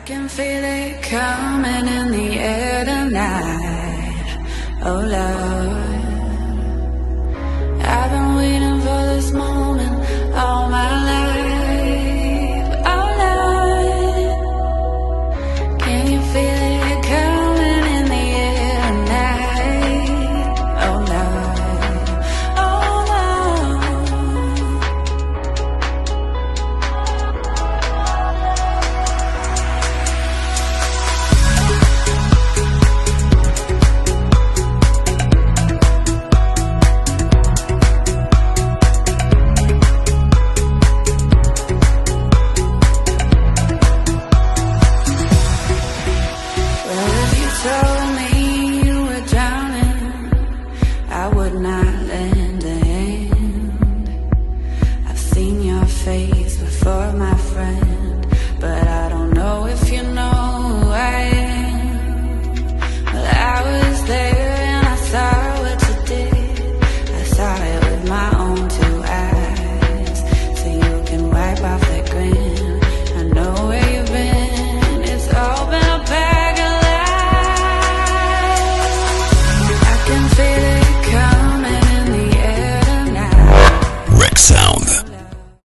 can feel it coming in the air tonight. Oh Lord, I've been waiting for this moment all my life. Oh Lord, can you feel it coming in the air tonight? Oh Lord, oh Lord. Well, if you told me you were drowning, I would not lend a hand. I've seen your face before, my friend, but I don't know if you know who I am. Well, I was there and I saw what you did. I saw it with my own two eyes, so you can wipe off that grin.